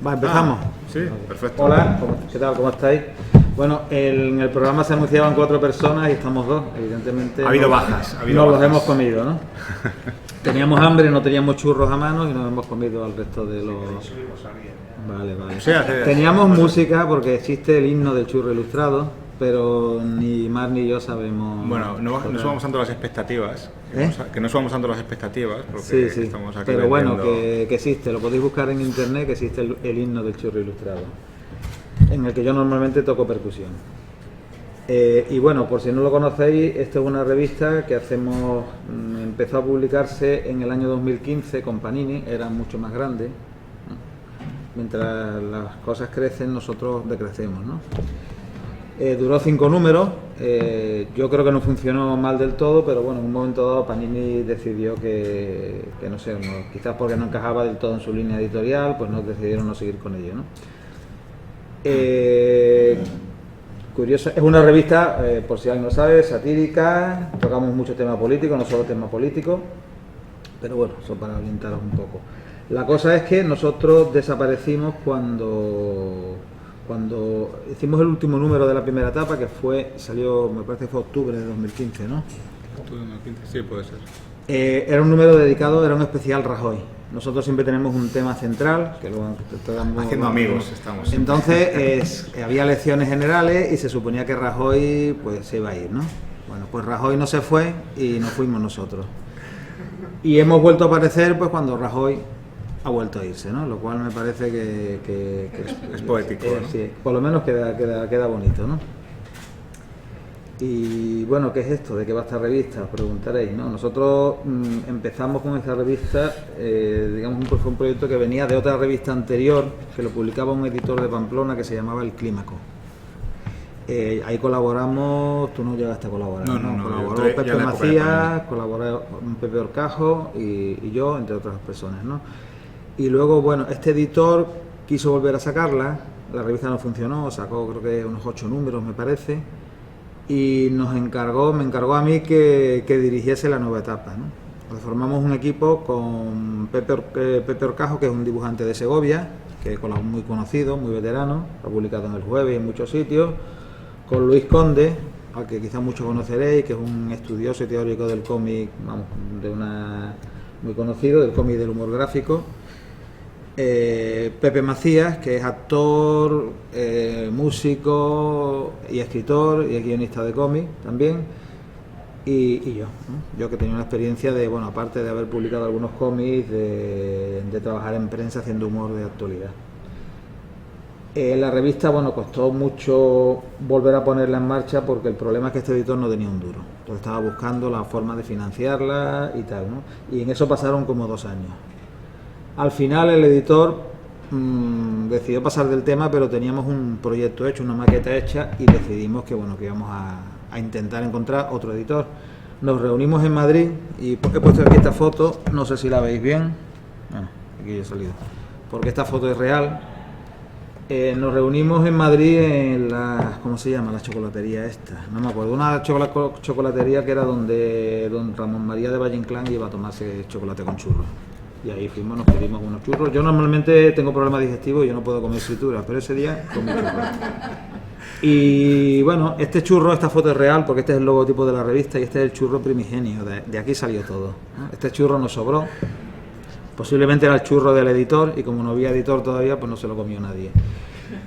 Va, empezamos. Sí, perfecto. Hola, ¿qué tal? ¿Cómo estáis? Bueno, en el programa se anunciaban 4 personas y estamos 2, evidentemente. Ha habido bajas. Los hemos comido, ¿no? Teníamos hambre, no teníamos churros a mano y nos hemos comido al resto de los... Vale. Sí, Teníamos música porque existe el himno del churro ilustrado, pero ni Mar ni yo sabemos... Bueno, no subamos tanto las expectativas. Que no subamos tanto las expectativas porque sí. estamos aquí pero vendiendo... bueno, que existe, lo podéis buscar en internet, que existe el himno del churro ilustrado, en el que yo normalmente toco percusión. Y bueno, por si no lo conocéis, esto es una revista que hacemos, empezó a publicarse en el año 2015 con Panini, era mucho más grande, ¿no? Mientras las cosas crecen, nosotros decrecemos, ¿no? Duró 5 números, yo creo que no funcionó mal del todo, pero bueno, en un momento dado Panini decidió que no sé, quizás porque no encajaba del todo en su línea editorial, pues nos decidieron no seguir con ello, ¿no? Curiosa, es una revista, por si alguien no sabe, satírica, tocamos mucho tema político, no solo tema político, pero bueno, eso para orientaros un poco. La cosa es que nosotros desaparecimos cuando hicimos el último número de la primera etapa, que salió, me parece que fue octubre de 2015, ¿no? Octubre de 2015, sí, puede ser. Era un número dedicado, era un especial Rajoy. Nosotros siempre tenemos un tema central, que luego haciendo amigos estamos. Entonces había elecciones generales y se suponía que Rajoy pues se iba a ir, ¿no? Bueno, pues Rajoy no se fue y nos fuimos nosotros. Y hemos vuelto a aparecer pues cuando Rajoy ha vuelto a irse, ¿no? Lo cual me parece que es poético, ¿no? Sí, por lo menos queda bonito, ¿no? Y bueno, ¿qué es esto? ¿De qué va esta revista? Os preguntaréis, ¿no? Nosotros empezamos con esta revista, digamos, fue un proyecto que venía de otra revista anterior, que lo publicaba un editor de Pamplona que se llamaba El Clímaco. Ahí colaboramos, tú no llegaste a colaborar, ¿no? Colaboró Pepe Macías, colaboró Pepe Orcajo y yo, entre otras personas, ¿no? Y luego, bueno, este editor quiso volver a sacarla, la revista no funcionó, sacó creo que unos 8 números, me parece, y me encargó a mí que dirigiese la nueva etapa, ¿no? Pues formamos un equipo con Pepe Orcajo, que es un dibujante de Segovia, que es muy conocido, muy veterano, ha publicado en El Jueves y en muchos sitios, con Luis Conde, al que quizás muchos conoceréis, que es un estudioso y teórico del cómic, vamos, muy conocido, del cómic del humor gráfico. Pepe Macías, que es actor, músico y escritor y guionista de cómic también, y yo, ¿no? Yo que tenía una experiencia de, bueno, aparte de haber publicado algunos cómics, de trabajar en prensa haciendo humor de actualidad. La revista, bueno, costó mucho volver a ponerla en marcha porque el problema es que este editor no tenía un duro, entonces estaba buscando la forma de financiarla y tal, ¿no? Y en eso pasaron como 2 años. Al final el editor decidió pasar del tema, pero teníamos un proyecto hecho, una maqueta hecha, y decidimos que bueno, que íbamos a intentar encontrar otro editor. Nos reunimos en Madrid y he puesto aquí esta foto, no sé si la veis bien, bueno, aquí ya he salido, porque esta foto es real. Nos reunimos en Madrid en ¿cómo se llama? La chocolatería esta, no me acuerdo, una chocolatería que era donde don Ramón María de Valle Inclán iba a tomarse chocolate con churros. Y ahí fuimos, nos pedimos unos churros. Yo normalmente tengo problemas digestivos y yo no puedo comer frituras, pero ese día comí churros. Y bueno, esta foto es real porque este es el logotipo de la revista y este es el churro primigenio, de aquí salió todo, ¿no? Este churro nos sobró, posiblemente era el churro del editor y como no había editor todavía, pues no se lo comió nadie.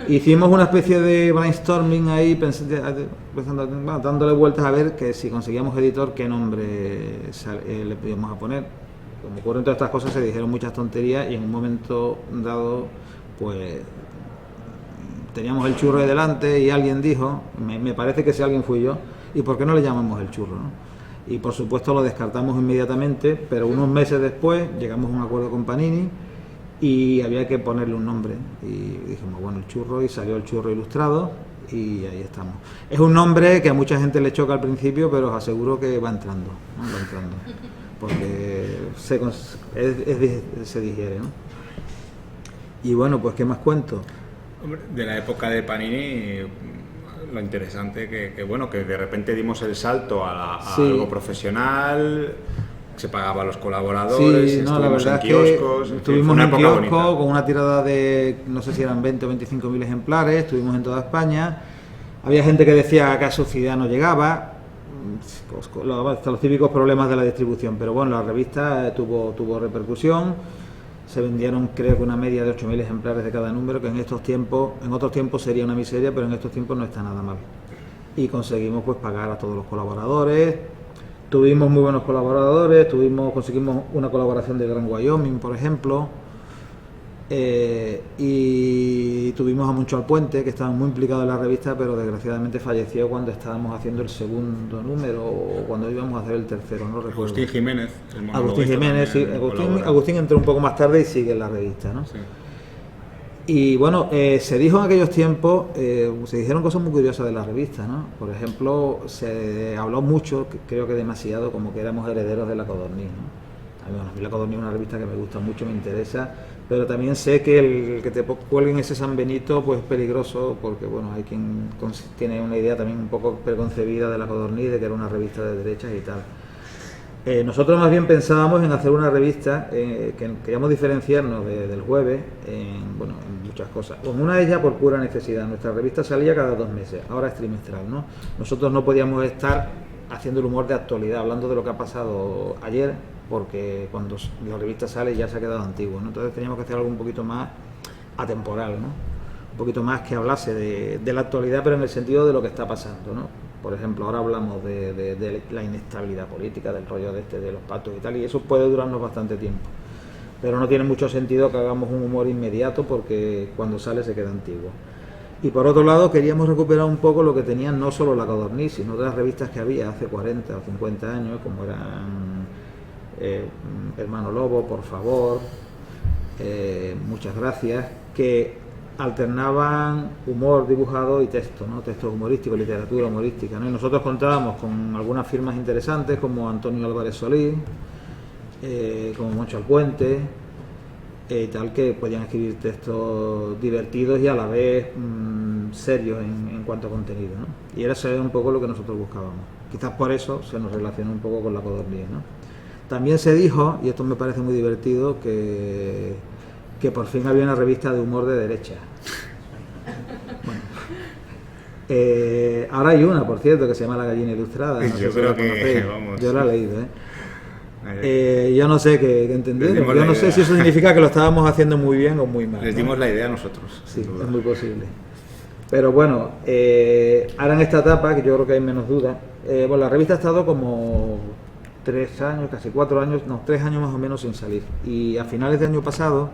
Hicimos una especie de brainstorming ahí, pensando, bueno, dándole vueltas a ver que si conseguíamos editor, qué nombre le podíamos poner. Como ocurren todas estas cosas, se dijeron muchas tonterías y en un momento dado, pues teníamos el churro de delante y alguien dijo, me parece que si alguien fui yo, ¿y por qué no le llamamos el churro, no? Y por supuesto lo descartamos inmediatamente, pero unos meses después llegamos a un acuerdo con Panini y había que ponerle un nombre y dijimos, bueno, el churro, y salió el churro ilustrado y ahí estamos. Es un nombre que a mucha gente le choca al principio, pero os aseguro que va entrando, ¿no? Va entrando, porque se digiere, ¿no? Y bueno, pues ¿qué más cuento? De la época de Panini, lo interesante que bueno, que de repente dimos el salto a sí, algo profesional, se pagaba a los colaboradores, sí, no, la estuvimos verdad en es que kioscos, estuvimos fue en una un época kiosco bonita. con una tirada de, no sé si eran 20 o 25 mil ejemplares, estuvimos en toda España, había gente que decía que a su ciudad no llegaba, hasta los típicos problemas de la distribución, pero bueno, la revista tuvo repercusión, se vendieron creo que una media de 8.000 ejemplares de cada número, que en otros tiempos sería una miseria, pero en estos tiempos no está nada mal. Y conseguimos pues pagar a todos los colaboradores, tuvimos muy buenos colaboradores, conseguimos una colaboración de Gran Wyoming, por ejemplo, y tuvimos a Moncho Alpuente, que estaba muy implicado en la revista, pero desgraciadamente falleció cuando estábamos haciendo el segundo número o cuando íbamos a hacer el tercero, no recuerdo. Agustín Jiménez, el Agustín Jiménez, sí, colabora. Agustín entró un poco más tarde y sigue en la revista, ¿no? Sí. Y bueno, se dijo en aquellos tiempos, se dijeron cosas muy curiosas de la revista, ¿no? Por ejemplo, se habló mucho, creo que demasiado, como que éramos herederos de La Codorniz, ¿no? A mí La Codorniz es una revista que me gusta mucho, me interesa, pero también sé que el que te cuelguen ese San Benito pues es peligroso, porque bueno, hay quien tiene una idea también un poco preconcebida de La Codorniz, de que era una revista de derechas y tal. Nosotros más bien pensábamos en hacer una revista que queríamos diferenciarnos del Jueves en muchas cosas. Una de ellas por pura necesidad. Nuestra revista salía cada 2 meses, ahora es trimestral, ¿no? Nosotros no podíamos estar haciendo el humor de actualidad, hablando de lo que ha pasado ayer, porque cuando la revista sale ya se ha quedado antiguo, ¿no? Entonces teníamos que hacer algo un poquito más atemporal, ¿no? Un poquito más que hablase de la actualidad, pero en el sentido de lo que está pasando, ¿no? Por ejemplo, ahora hablamos de la inestabilidad política, del rollo de los pactos y tal, y eso puede durarnos bastante tiempo. Pero no tiene mucho sentido que hagamos un humor inmediato porque cuando sale se queda antiguo. Y por otro lado, queríamos recuperar un poco lo que tenían no solo La Codorniz, sino otras revistas que había hace 40 o 50 años, como eran Hermano Lobo, Por Favor, Muchas Gracias, que alternaban humor dibujado y texto, ¿no? Texto humorístico, literatura humorística, ¿no? Y nosotros contábamos con algunas firmas interesantes como Antonio Álvarez Solís, como Moncho Alpuente, y tal, que podían escribir textos divertidos y a la vez serios en cuanto a contenido, ¿no? Y era un poco lo que nosotros buscábamos. Quizás por eso se nos relacionó un poco con La Codorniz, ¿no? También se dijo, y esto me parece muy divertido, que por fin había una revista de humor de derecha. Bueno, ahora hay una, por cierto, que se llama La Gallina Ilustrada. No yo creo que, vamos... Yo la he leído, yo no sé qué entender. Yo no sé idea. si eso significa que lo estábamos haciendo muy bien o muy mal. Les dimos la idea a nosotros. Sí, es muy posible. Pero bueno, ahora en esta etapa, que yo creo que hay menos dudas, la revista ha estado como 3 años, casi 4 años, no, 3 años más o menos sin salir. Y a finales del año pasado,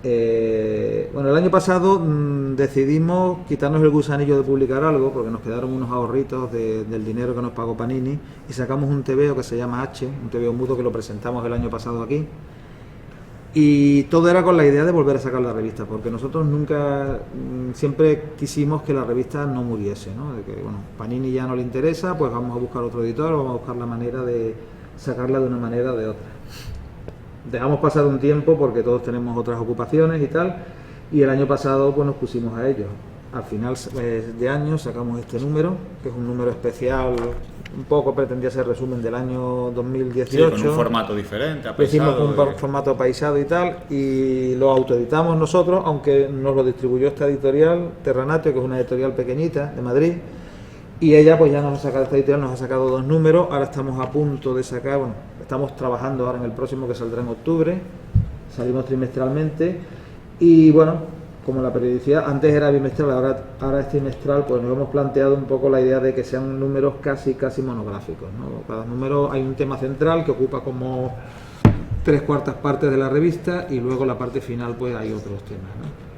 el año pasado decidimos quitarnos el gusanillo de publicar algo, porque nos quedaron unos ahorritos del dinero que nos pagó Panini, y sacamos un TVO que se llama H, un TVO mudo que lo presentamos el año pasado aquí. Y todo era con la idea de volver a sacar la revista, porque nosotros siempre quisimos que la revista no muriese, ¿no? De que, Panini ya no le interesa, pues vamos a buscar otro editor, vamos a buscar la manera de sacarla de una manera o de otra. Dejamos pasar un tiempo porque todos tenemos otras ocupaciones y tal, y el año pasado pues nos pusimos a ello. Al final de año sacamos este número, que es un número especial, un poco pretendía ser resumen del año 2018. Sí, con un formato diferente, hicimos apaisado. Un formato apaisado y tal, y lo autoeditamos nosotros, aunque nos lo distribuyó esta editorial, Terranatio, que es una editorial pequeñita de Madrid, y ella pues ya nos ha sacado, esta editorial nos ha sacado 2 números, ahora estamos a punto de sacar, estamos trabajando ahora en el próximo que saldrá en octubre, salimos trimestralmente, y como la periodicidad antes era bimestral, ahora es trimestral, pues nos hemos planteado un poco la idea de que sean números casi monográficos, ¿no? Cada número hay un tema central que ocupa como 3/4 partes de la revista, y luego la parte final pues hay otros temas, ¿no?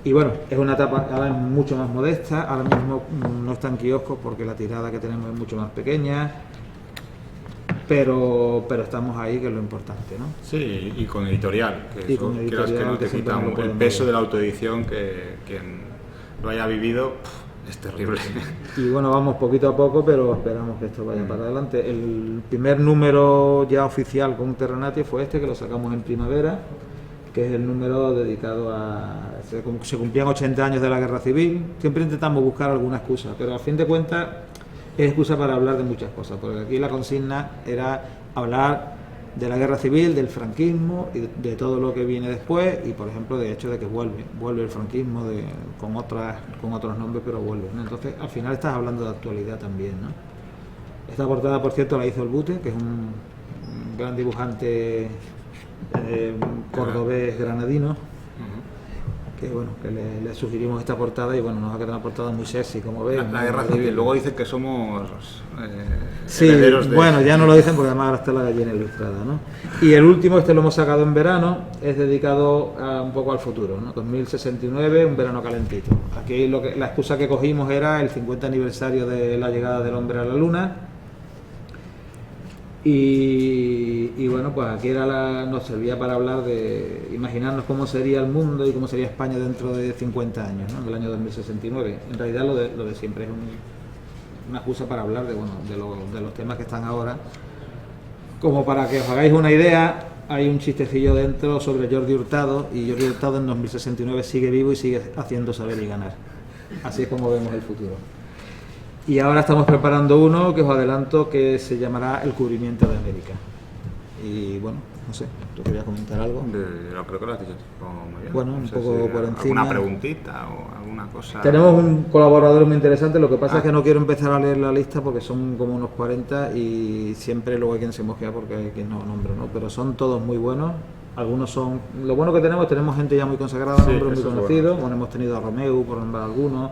Y es una etapa ahora mucho más modesta, ahora mismo no está en kioscos porque la tirada que tenemos es mucho más pequeña, pero estamos ahí, que es lo importante, ¿no? Sí, y con editorial, que y eso, con editorial, quieras que no te siempre quita nos lo el podemos peso ver. de la autoedición, que quien lo haya vivido es terrible. Y vamos poquito a poco, pero esperamos que esto vaya para adelante. El primer número ya oficial con Terranatio fue este, que lo sacamos en primavera, que es el número dedicado se cumplían 80 años de la Guerra Civil. Siempre intentamos buscar alguna excusa, pero a fin de cuentas es excusa para hablar de muchas cosas, porque aquí la consigna era hablar de la guerra civil, del franquismo y de todo lo que viene después, y por ejemplo de hecho de que vuelve el franquismo con otros nombres, pero vuelve, ¿no? Entonces al final estás hablando de actualidad también, ¿no? Esta portada, por cierto, la hizo el Bute, que es un gran dibujante cordobés granadino, que bueno, que le sugerimos esta portada, y bueno, nos ha quedado una portada muy sexy, como veis. La guerra civil, luego dicen que somos sí, herederos de... bueno, ya no lo dicen porque además ahora está la gallina ilustrada, ¿no? Y el último, este lo hemos sacado en verano, es dedicado un poco al futuro, ¿no? 2069, un verano calentito. Aquí la excusa que cogimos era el 50 aniversario de la llegada del hombre a la luna. Y bueno, pues aquí nos servía para hablar de imaginarnos cómo sería el mundo y cómo sería España dentro de 50 años, ¿no? Del año 2069. En realidad lo de siempre es una excusa para hablar de los temas que están ahora. Como para que os hagáis una idea, hay un chistecillo dentro sobre Jordi Hurtado, y Jordi Hurtado en 2069 sigue vivo y sigue haciendo saber y ganar. Así es como vemos el futuro. Y ahora estamos preparando uno que os adelanto, que se llamará El cubrimiento de América. Y bueno, no sé, ¿tú querías comentar algo? Yo creo que lo has dicho muy bien. Bueno, un poco por encima. ¿Alguna preguntita o alguna cosa? Tenemos un colaborador muy interesante, lo que pasa es que no quiero empezar a leer la lista porque son como unos 40 y siempre luego hay quien se mosquea porque hay quien no nombra, ¿no? Pero son todos muy buenos. Algunos son... Lo bueno que tenemos gente ya muy consagrada, sí, nombres muy conocidos. Bueno, hemos tenido a Romeu, por nombrar algunos.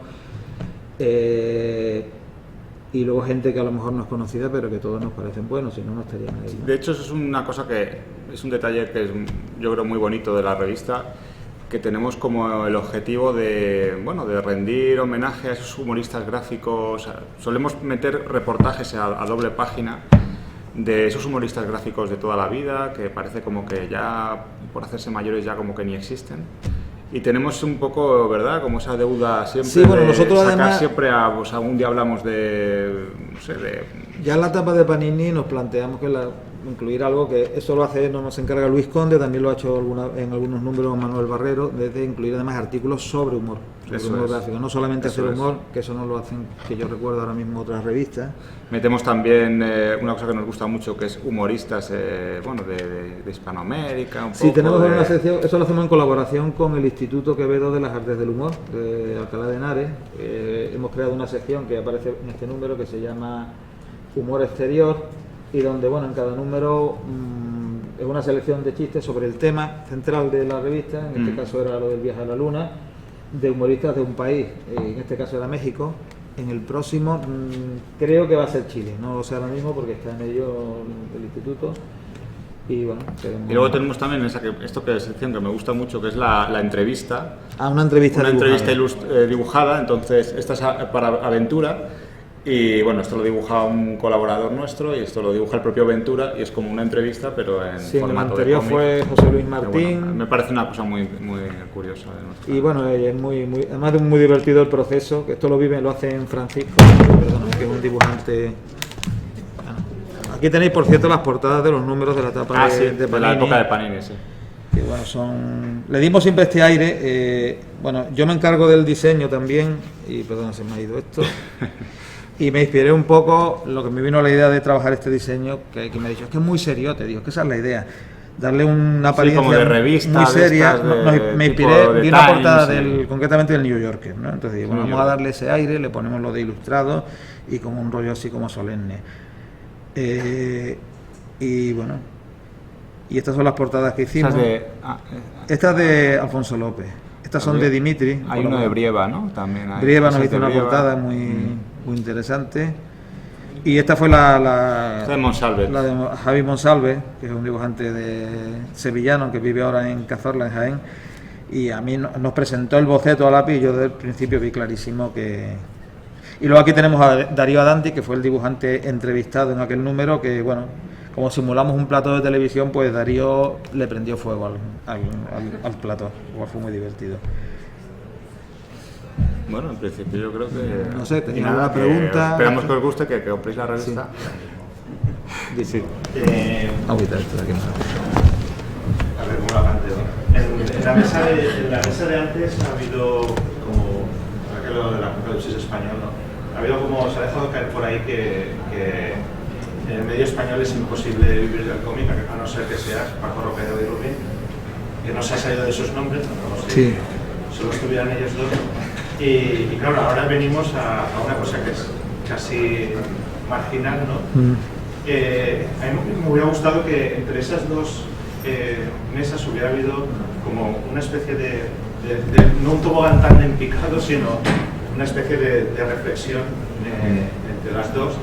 Y luego gente que a lo mejor no es conocida, pero que todos nos parecen buenos, si no, no estarían ahí, ¿no? De hecho, eso es una cosa que es un detalle que es, yo creo, muy bonito de la revista, que tenemos como el objetivo de rendir homenaje a esos humoristas gráficos. Solemos meter reportajes a doble página de esos humoristas gráficos de toda la vida, que parece como que ya, por hacerse mayores, ya como que ni existen. Y tenemos un poco, ¿verdad?, como esa deuda siempre, sí, bueno, de nosotros sacar además, siempre pues algún día hablamos de, no sé, de... Ya en la etapa de Panini nos planteamos que incluir algo que eso lo hace, no nos encarga Luis Conde, también lo ha hecho en algunos números Manuel Barrero, de incluir además artículos sobre humor gráfico, no solamente hacer humor, que eso no lo hacen, que yo recuerdo ahora mismo, otras revistas. Metemos también una cosa que nos gusta mucho, que es humoristas de Hispanoamérica. Sí, tenemos una sección, eso lo hacemos en colaboración con el Instituto Quevedo de las Artes del Humor, de Alcalá de Henares. Hemos creado una sección que aparece en este número que se llama Humor Exterior, y donde, bueno, en cada número es una selección de chistes sobre el tema central de la revista, en este caso era lo del viaje a la luna, de humoristas de un país, en este caso era México. En el próximo creo que va a ser Chile, no lo sé ahora mismo porque está en ello el instituto. Y bueno, y luego tenemos también esto que es sección que me gusta mucho, que es la entrevista. Una entrevista dibujada. Entonces esta es para Aventura. Y bueno, esto lo dibuja un colaborador nuestro y esto lo dibuja el propio Ventura, y es como una entrevista, pero en formato de cómic. El anterior fue José Luis Martín. Bueno, me parece una cosa muy, muy curiosa de nuestra... Y bueno, es además de muy divertido el proceso, que esto lo hace en Francisco, perdón, que es un dibujante. Aquí tenéis, por cierto, las portadas de los números de la etapa de Panini. De la época de Panini, sí. Que bueno, le dimos siempre este aire. Bueno, yo me encargo del diseño también, y perdón, se me ha ido esto. Y me inspiré un poco, lo que me vino la idea de trabajar este diseño, que me ha dicho, es que es muy serio, te digo, es que esa es la idea, darle una apariencia como de revista, muy seria. Me inspiré, vi una portada concretamente del New Yorker, ¿no? Entonces digo, vamos a darle ese aire, le ponemos lo de ilustrado y como un rollo así como solemne. Y bueno, y estas son las portadas que hicimos. Estas de Alfonso López. Estas son de Dimitri. Hay uno de Brieva, ¿no? También hay. Brieva nos hizo una portada muy interesante. Y esta fue la de Monsalve. La de Javi Monsalve, que es un dibujante sevillano que vive ahora en Cazorla, en Jaén. Y a mí nos presentó el boceto a lápiz y yo desde el principio vi clarísimo que... Y luego aquí tenemos a Darío Adanti, que fue el dibujante entrevistado en aquel número, que bueno, como simulamos un plató de televisión, pues Darío le prendió fuego al plató, igual fue muy divertido. Bueno, en principio yo creo que... No sé, tenía una pregunta... Esperamos que os guste, que compréis la revista. Sí. Ahorita esto de aquí. A ver, ¿cómo la planteo? En la mesa de antes ha habido como... Aquello de la Junta de Justicia Española, ¿no? Ha habido como... Se ha dejado caer por ahí que en el medio español es imposible vivir del cómic, a no ser que seas Paco Ropero y Rubén, que no se ha salido de sus nombres, no sé, Sí. solo estuvieran ellos dos. Y claro, ahora venimos a una cosa que es casi marginal, ¿no? A mí me hubiera gustado que entre esas dos mesas hubiera habido como una especie de no un tobogán tan en picado, sino una especie de reflexión entre las dos.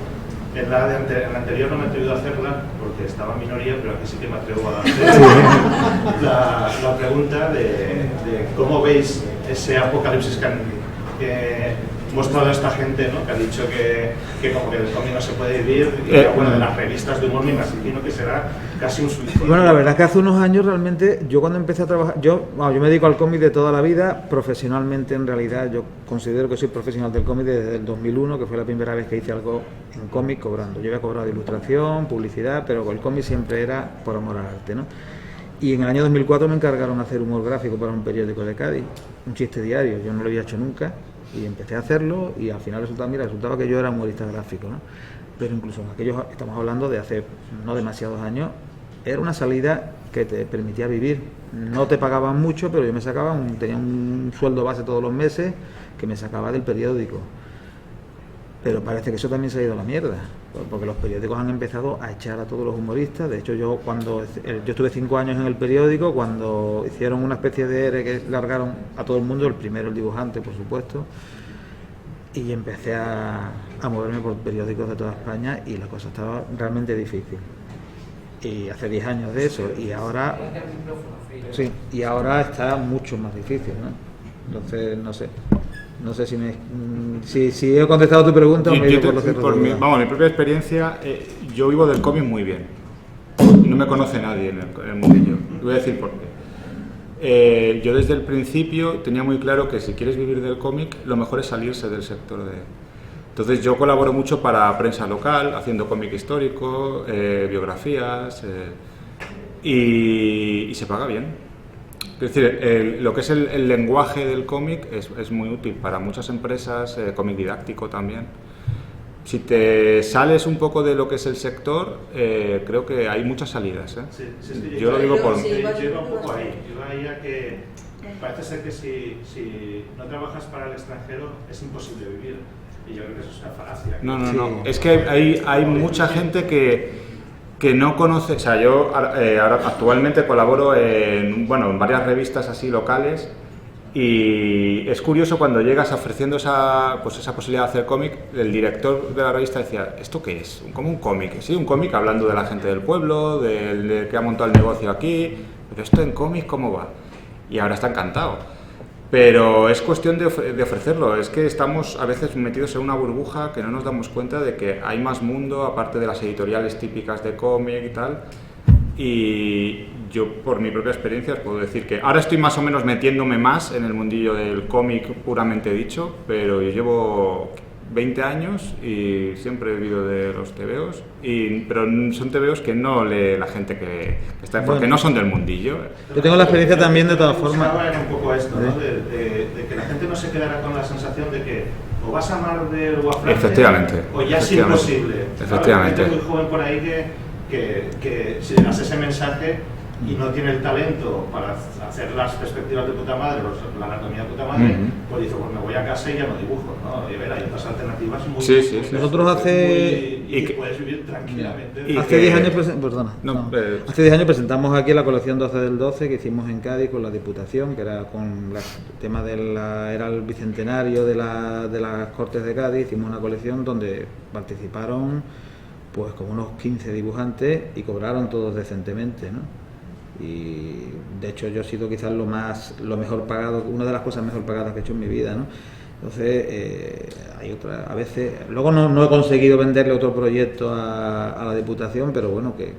En la anterior no me he atrevido a hacerla porque estaba en minoría, pero aquí sí que me atrevo a hacer la pregunta de cómo veis ese apocalipsis que mostrado esta gente, ¿no? Que ha dicho que como que del cómic no se puede vivir, y bueno, de las revistas de humor me imagino que será casi un suicidio. Bueno, la verdad es que hace unos años realmente, yo cuando empecé a trabajar, yo me dedico al cómic de toda la vida, profesionalmente en realidad yo considero que soy profesional del cómic desde el 2001, que fue la primera vez que hice algo en cómic cobrando. Yo había cobrado de ilustración, publicidad, pero con el cómic siempre era por amor al arte, ¿no? Y en el año 2004 me encargaron de hacer humor gráfico para un periódico de Cádiz, un chiste diario, yo no lo había hecho nunca. Y empecé a hacerlo y al final resultaba que yo era humorista gráfico, ¿no? Pero incluso en aquellos, estamos hablando de hace no demasiados años, era una salida que te permitía vivir. No te pagaban mucho, pero yo me sacaba tenía un sueldo base todos los meses que me sacaba del periódico. Pero parece que eso también se ha ido a la mierda, porque los periódicos han empezado a echar a todos los humoristas. De hecho, yo estuve 5 años en el periódico, cuando hicieron una especie de ERE que largaron a todo el mundo, el primero el dibujante, por supuesto, y empecé a moverme por periódicos de toda España y la cosa estaba realmente difícil. Y hace 10 años de eso, y ahora está mucho más difícil, ¿no? Entonces, no sé si he contestado tu pregunta o me he ido por lo que mi propia experiencia, yo vivo del cómic muy bien. No me conoce nadie en el mundillo. Voy a decir por qué. Yo desde el principio tenía muy claro que si quieres vivir del cómic, lo mejor es salirse del sector Entonces yo colaboro mucho para prensa local, haciendo cómic histórico, biografías, y se paga bien. Es decir, lo que es el lenguaje del cómic es muy útil para muchas empresas, cómic didáctico también. Si te sales un poco de lo que es el sector, creo que hay muchas salidas. Sí, yo lo digo por... Yo iba un poco ahí, a que parece ser que si no trabajas para el extranjero es imposible vivir. Y yo creo que eso es una falacia. No. Es que hay mucha gente que no conoce, o sea, yo ahora actualmente colaboro en varias revistas así locales, y es curioso cuando llegas ofreciendo esa posibilidad de hacer cómic, el director de la revista decía, ¿esto qué es? ¿Como un cómic? Sí, un cómic hablando de la gente del pueblo, del que ha montado el negocio aquí, pero esto en cómic, ¿cómo va? Y ahora está encantado. Pero es cuestión de ofrecerlo, es que estamos a veces metidos en una burbuja que no nos damos cuenta de que hay más mundo, aparte de las editoriales típicas de cómic y tal. Y yo, por mi propia experiencia, os puedo decir que ahora estoy más o menos metiéndome más en el mundillo del cómic puramente dicho, pero yo llevo 20 años y siempre he vivido de los tebeos, pero son tebeos que no lee la gente que está, porque no son del mundillo. Yo tengo la experiencia también de todas formas. Era un poco esto, ¿no? de que la gente no se quedara con la sensación de que o vas a Marvel o a Francia, efectivamente, o ya es imposible. Efectivamente. Hay gente muy joven por ahí que si le das ese mensaje y no tiene el talento para hacer las perspectivas de puta madre, la anatomía de puta madre, pues dice, pues me voy a casa y ya no dibujo, ¿no? Y a ver, hay otras alternativas muy... Sí. Nosotros y puedes vivir tranquilamente. Hace 10 años, hace 10 años presentamos aquí la colección 12 del 12 que hicimos en Cádiz con la Diputación, que era con el tema era el bicentenario de las Cortes de Cádiz. Hicimos una colección donde participaron pues como unos 15 dibujantes y cobraron todos decentemente, ¿no? Y de hecho yo he sido quizás lo mejor pagado, una de las cosas mejor pagadas que he hecho en mi vida, ¿no? Entonces hay otra, a veces, luego no he conseguido venderle otro proyecto a la Diputación, pero bueno, que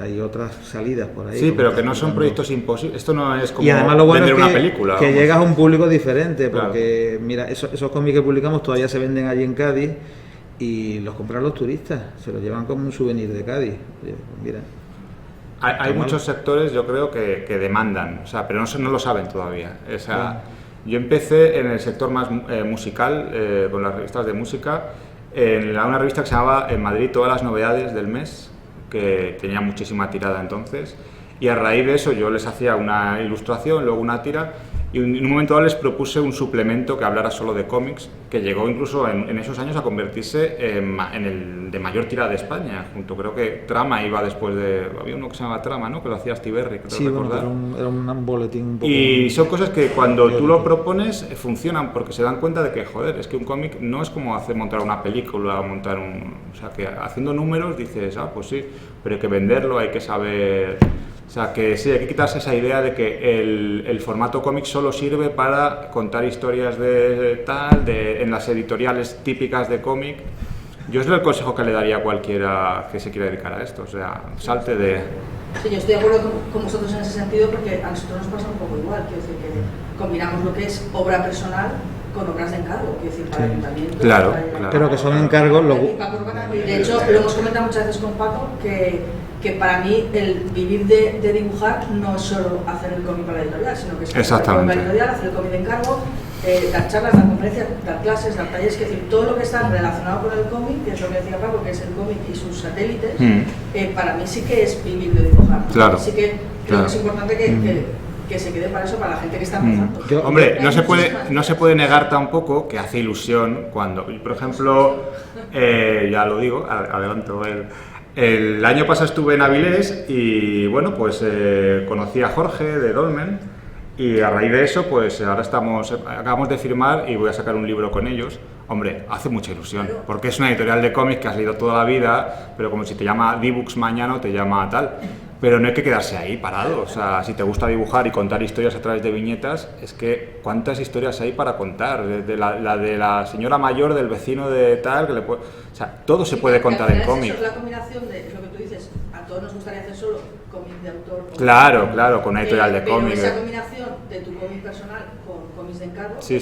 hay otras salidas por ahí. Sí, pero que no son proyectos imposibles, esto no es como y además lo bueno vender es una película. Que llegas a un público diferente, porque mira, esos cómics que publicamos todavía se venden allí en Cádiz y los compran los turistas, se los llevan como un souvenir de Cádiz. Mira. Hay muchos sectores, yo creo, que demandan, o sea, pero no lo saben todavía. O sea, yo empecé en el sector más musical, con las revistas de música, en una revista que se llamaba En Madrid todas las novedades del mes, que tenía muchísima tirada entonces, y a raíz de eso yo les hacía una ilustración, luego una tira, y en un momento dado les propuse un suplemento que hablara solo de cómics, que llegó incluso en esos años a convertirse en el de mayor tirada de España, junto creo que Trama iba después de... Había uno que se llamaba Trama, ¿no? Que lo hacía Stiberri, creo Sí, bueno, recordar. era un boletín un poco... Y son cosas que cuando tú lo propones funcionan, porque se dan cuenta de que, joder, es que un cómic no es como hacer montar una película o montar un... O sea, que haciendo números dices, ah, pues sí, pero hay que venderlo, hay que saber... O sea, que sí, hay que quitarse esa idea de que el formato cómic solo sirve para contar historias de tal, en las editoriales típicas de cómic. Yo es el consejo que le daría a cualquiera que se quiera dedicar a esto, o sea, salte de... Sí, yo estoy de acuerdo con vosotros en ese sentido, porque a nosotros nos pasa un poco igual, quiero decir que combinamos lo que es obra personal con obras de encargo, quiero decir, para ayuntamientos. Claro, para Pero que son encargos... De hecho, lo hemos comentado muchas veces con Paco, que para mí el vivir de dibujar no es solo hacer el cómic para la editorial, sino que es hacer el cómic para la editorial, hacer el cómic de encargo, dar charlas, dar conferencias, dar clases, dar talleres, es decir, todo lo que está relacionado con el cómic, que es lo que decía Paco, que es el cómic y sus satélites, para mí sí que es vivir de dibujar. Claro. Así que creo que es importante que se quede para eso, para la gente que está empezando. Hombre, no se puede negar tampoco que hace ilusión cuando, por ejemplo, ya lo digo, adelanto el año pasado estuve en Avilés y bueno, pues conocí a Jorge de Dolmen y a raíz de eso, pues ahora acabamos de firmar y voy a sacar un libro con ellos. Hombre, hace mucha ilusión, porque es una editorial de cómics que has leído toda la vida, pero como si te llama D-Books mañana o te llama tal. Pero no hay que quedarse ahí parado, o sea, si te gusta dibujar y contar historias a través de viñetas, es que ¿cuántas historias hay para contar? Desde la de la señora mayor, del vecino de tal, que le puede... O sea, todo se puede contar en cómic. Es la combinación de lo que tú dices, a todos nos gustaría hacer solo cómic de autor. Claro, con una editorial de cómic. Pero esa combinación de tu cómic personal con cómics de encargo... Sí.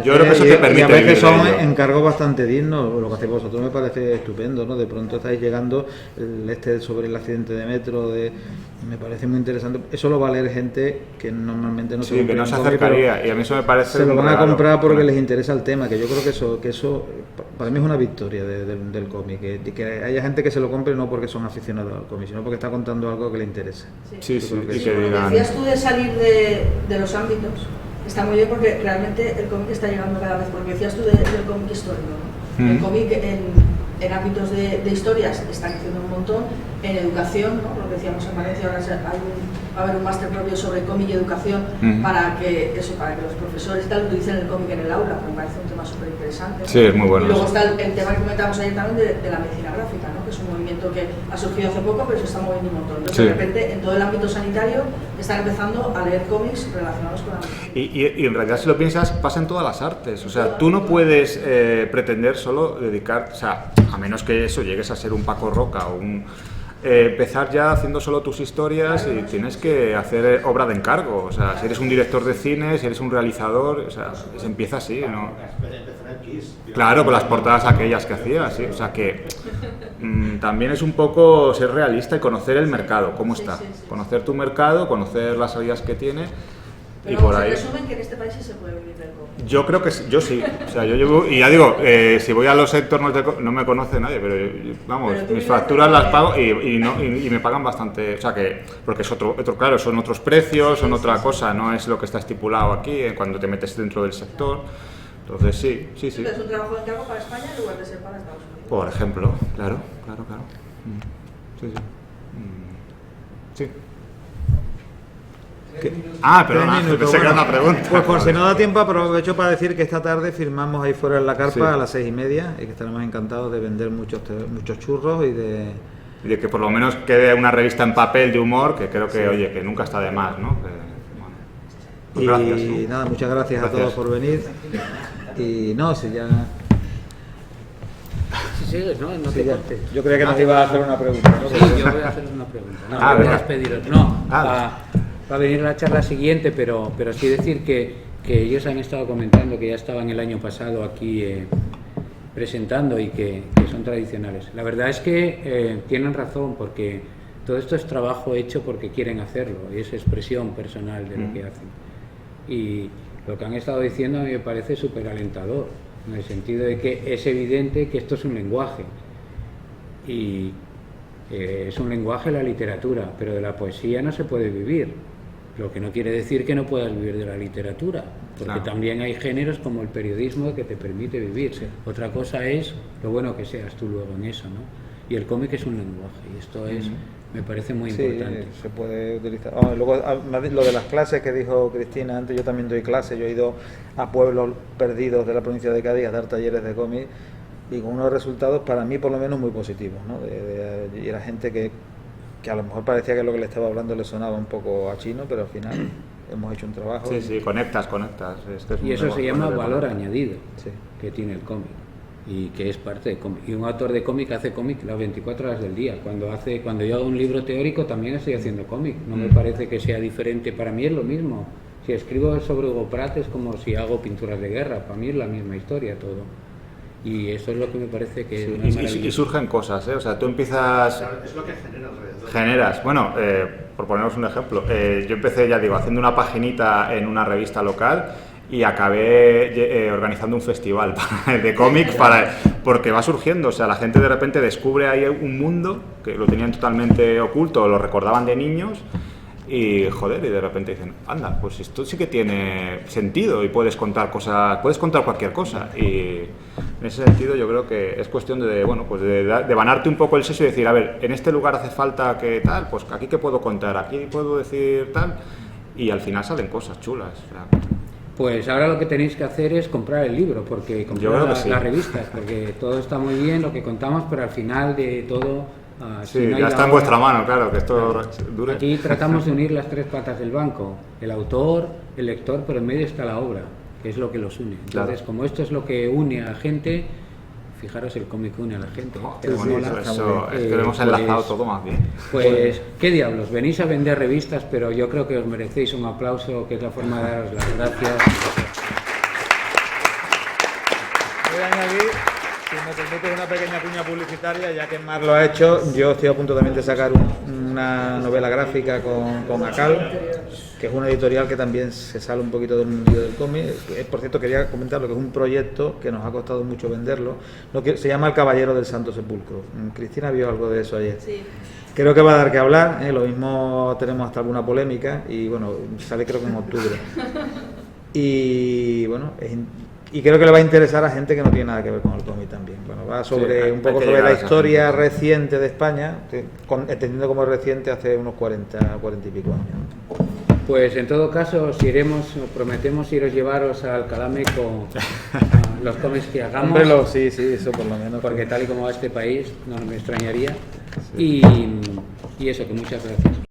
Yo creo que eso te permite... Y a veces son ello. encargos bastante dignos, lo que hacéis vosotros me parece estupendo, ¿no? De pronto estáis llegando, sobre el accidente de metro, me parece muy interesante. Eso lo va a leer gente que normalmente no se que no se acercaría, y a mí eso me parece... Se lo van a comprar porque les interesa el tema, que yo creo que eso para mí es una victoria del cómic, que haya gente que se lo compre no porque son aficionados al cómic, sino porque está contando algo que le interesa. Sí, y que digan... Decías tú de salir de los ámbitos, está muy bien porque realmente el cómic está llegando cada vez, porque decías tú del cómic histórico, ¿no? El cómic en ámbitos de historias está creciendo un montón, en educación, ¿no? Lo que decíamos en Valencia, ahora va a haber un máster propio sobre cómic y educación para que los profesores y tal utilicen el cómic en el aula, que me parece un tema súper interesante, ¿no? Sí, es muy bueno. Y luego está el tema que comentábamos ayer también de la medicina gráfica, ¿no? Que es un movimiento que ha surgido hace poco, pero se está moviendo un montón. Entonces, de repente, en todo el ámbito sanitario, están empezando a leer cómics relacionados con la medicina. Y en realidad, si lo piensas, pasa en todas las artes. O sea, tú no puedes pretender solo dedicar, o sea, a menos que eso llegues a ser un Paco Roca o empezar ya haciendo solo tus historias, y tienes que hacer obra de encargo. O sea, si eres un director de cine, si eres un realizador, o sea, se empieza así, ¿no? Claro, con las portadas aquellas que hacías, sí. O sea que también es un poco ser realista y conocer el mercado, cómo está. Conocer tu mercado, conocer las salidas que tiene. Pero y por ahí. resumen que en este país sí se puede vivir del cómic. Yo creo que yo sí. O sea, yo llevo, y ya digo, si voy a los entornos no me conoce nadie, pero vamos, mis facturas las pago y me pagan bastante. O sea que, porque es otro claro, son otros precios, son otra cosa, no es lo que está estipulado aquí cuando te metes dentro del sector. Entonces sí. Entonces, un trabajo de encargo para España en lugar de ser para Estados Unidos. Por ejemplo, claro. Sí. Perdona, pensé que era una pregunta. Pues por si no da tiempo, aprovecho para decir que esta tarde firmamos ahí fuera en la carpa a las 6:30 y que estaremos encantados de vender muchos churros y de que por lo menos quede una revista en papel de humor, que creo que, oye, que nunca está de más, ¿no? Pues gracias, y nada, muchas gracias a todos por venir. Y no, si ya... Si sigues, ¿no? No te cortes. Yo creía que nos iba a hacer una pregunta, ¿no? Sí, yo voy a hacer una pregunta. No, voy a despediros. No, va a venir la charla siguiente, pero sí decir que ellos han estado comentando que ya estaban el año pasado aquí presentando y que son tradicionales. La verdad es que tienen razón, porque todo esto es trabajo hecho porque quieren hacerlo y es expresión personal de lo que hacen. Y lo que han estado diciendo a mí me parece súper alentador. en el sentido de que es evidente que esto es un lenguaje y es un lenguaje la literatura, pero de la poesía no se puede vivir, lo que no quiere decir que no puedas vivir de la literatura, porque también hay géneros como el periodismo que te permite vivir. Otra cosa es lo bueno que seas tú luego en eso, ¿no? Y el cómic es un lenguaje y esto es, me parece muy importante. Se puede utilizar. Luego, lo de las clases que dijo Cristina antes, yo también doy clases, yo he ido a pueblos perdidos de la provincia de Cádiz a dar talleres de cómic y con unos resultados para mí por lo menos muy positivos, ¿no? Y era gente que a lo mejor parecía que lo que le estaba hablando le sonaba un poco a chino, pero al final hemos hecho un trabajo. Sí, conectas. Y eso se llama valor añadido que tiene el cómic y que es parte de cómic. Y un autor de cómic hace cómic las 24 horas del día. Cuando yo hago un libro teórico también estoy haciendo cómic. No me parece que sea diferente. Para mí es lo mismo. Si escribo sobre Hugo Pratt es como si hago pinturas de guerra. Para mí es la misma historia todo. Y eso es lo que me parece que es y surgen cosas, ¿eh? O sea, tú empiezas... Es lo que genera alrededor. Generas, bueno, por poneros un ejemplo, yo empecé, ya digo, haciendo una paginita en una revista local y acabé organizando un festival de cómic porque va surgiendo, o sea, la gente de repente descubre ahí un mundo que lo tenían totalmente oculto, lo recordaban de niños. Y joder, y de repente dicen, anda, pues esto sí que tiene sentido y puedes contar cosas, puedes contar cualquier cosa. Y en ese sentido yo creo que es cuestión de, bueno, pues de banarte un poco el seso y decir, a ver, en este lugar hace falta que tal, pues aquí que puedo contar, aquí puedo decir tal, y al final salen cosas chulas. O sea. Pues ahora lo que tenéis que hacer es comprar el libro, porque comprar las revistas, porque todo está muy bien lo que contamos, pero al final de todo... ya está en vuestra mano, claro, que esto dure. Aquí tratamos de unir las tres patas del banco, el autor, el lector, pero en medio está la obra, que es lo que los une. Entonces, como esto es lo que une a la gente, fijaros, el cómic une a la gente. Eso es que lo hemos enlazado todo más bien. Pues, ¿qué diablos? Venís a vender revistas, pero yo creo que os merecéis un aplauso, que es la forma de daros las gracias. Voy a añadir, si me permite, una pequeña cuña publicitaria, ya que Mar lo ha hecho. Yo estoy a punto también de sacar una novela gráfica con Acal, que es una editorial que también se sale un poquito del mundo del cómic. Por cierto, quería comentar lo que es un proyecto que nos ha costado mucho venderlo, se llama El Caballero del Santo Sepulcro. Cristina vio algo de eso ayer. Sí. Creo que va a dar que hablar, lo mismo tenemos hasta alguna polémica y bueno, sale creo que en octubre. Y bueno, y creo que le va a interesar a gente que no tiene nada que ver con el cómic también. Bueno, va sobre un poco sobre la historia reciente de España, entendiendo como reciente hace unos 40 y pico años. Pues en todo caso, os prometemos iros llevaros al Calame con los cómics que hagamos. Hombre, sí, eso por lo menos. Porque tal y como va este país, no me extrañaría. Y eso, que muchas gracias.